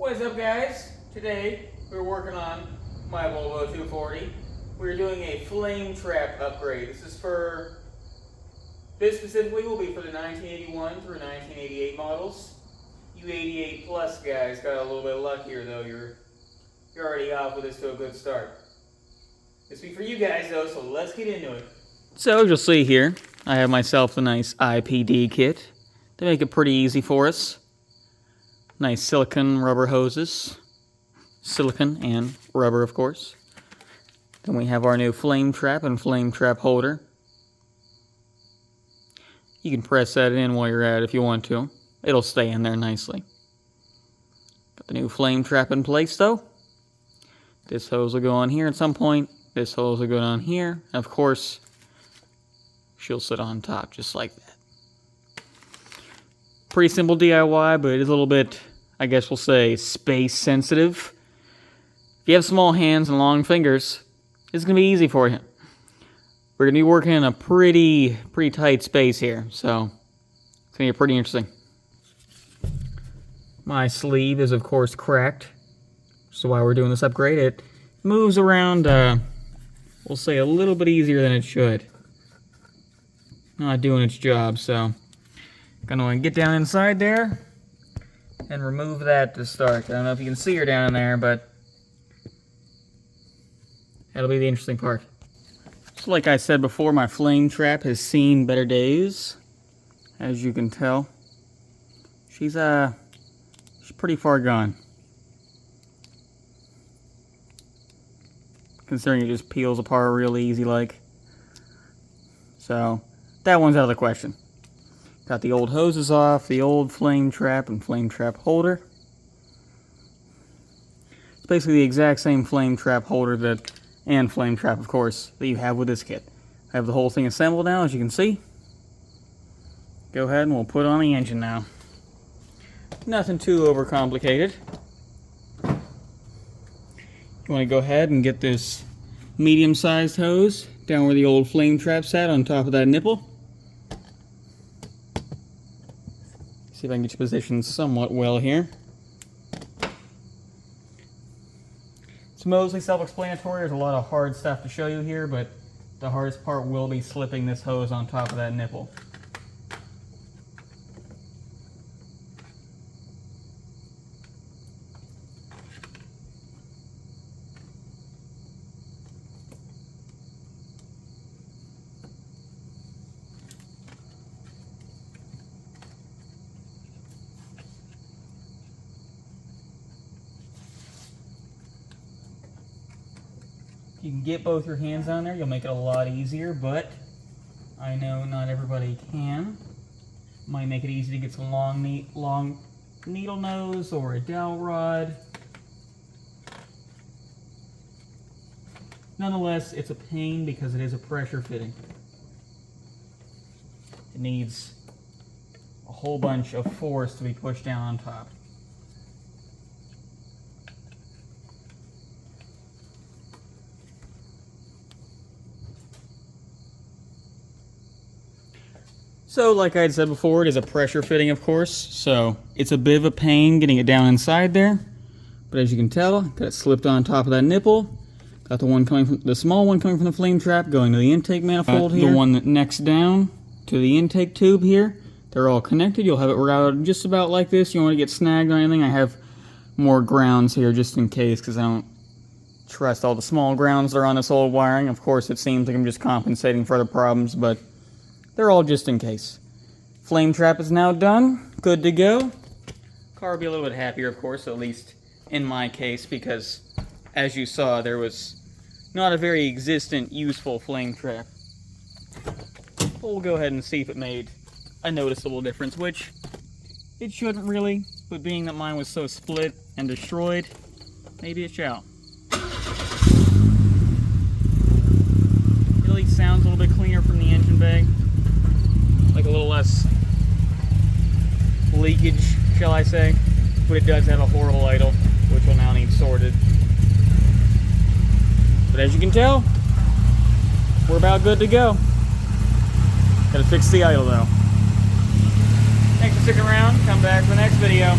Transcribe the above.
What's up, guys? Today we're working on my Volvo 240. We're doing a flame trap upgrade. This specifically will be for the 1981 through 1988 models. You 88 plus guys got a little bit of luck here, though. You're already off with this to a good start. This will be for you guys, though, so let's get into it. So as you'll see here, I have myself a nice IPD kit to make it pretty easy for us. Nice silicone rubber hoses. Silicone and rubber, of course. Then we have our new flame trap and flame trap holder. You can press that in while you're at it if you want to. It'll stay in there nicely. Got the new flame trap in place, though. This hose will go on here at some point. This hose will go down here. And of course, she'll sit on top just like that. Pretty simple DIY, but it's a little bit, I guess we'll say, space sensitive. If you have small hands and long fingers, it's going to be easy for you. We're going to be working in a pretty tight space here, so it's going to be pretty interesting. My sleeve is, of course, cracked, so while we're doing this upgrade, it moves around, we'll say, a little bit easier than it should. Not doing its job, so gonna get down inside there and remove that to start. I don't know if you can see her down in there, but that'll be the interesting part. So like I said before, my flame trap has seen better days. As you can tell, she's pretty far gone. Considering it just peels apart real easy like. So that one's out of the question. Got the old hoses off, the old flame trap and flame trap holder. It's basically the exact same flame trap holder and flame trap, of course, that you have with this kit. I have the whole thing assembled now, as you can see. Go ahead and we'll put on the engine now. Nothing too overcomplicated. You want to go ahead and get this medium-sized hose down where the old flame trap sat on top of that nipple. See if I can get you positioned somewhat well here. It's mostly self-explanatory. There's a lot of hard stuff to show you here, but the hardest part will be slipping this hose on top of that nipple. You can get both your hands on there, you'll make it a lot easier, but I know not everybody can. Might make it easy to get some long needle nose or a dowel rod. Nonetheless, it's a pain because it is a pressure fitting. It needs a whole bunch of force to be pushed down on top. So, like I had said before, it is a pressure fitting, of course, so it's a bit of a pain getting it down inside there. But as you can tell, got it slipped on top of that nipple. Got the small one coming from the flame trap going to the intake manifold here. The one that next down to the intake tube here. They're all connected. You'll have it routed just about like this. You don't want to get snagged on anything. I have more grounds here just in case, because I don't trust all the small grounds that are on this old wiring. Of course, it seems like I'm just compensating for other problems, but they're all just in case. Flame trap is now done. Good to go. Car will be a little bit happier, of course, at least in my case, because as you saw, there was not a very existent, useful flame trap. But we'll go ahead and see if it made a noticeable difference, which it shouldn't really, but being that mine was so split and destroyed, maybe it shall. It at least sounds a little bit cleaner from the engine bay. Like a little less leakage, shall I say, but it does have a horrible idle, which will now need sorted. But as you can tell, we're about good to go. Gotta fix the idle though. Thanks for sticking around. Come back for the next video.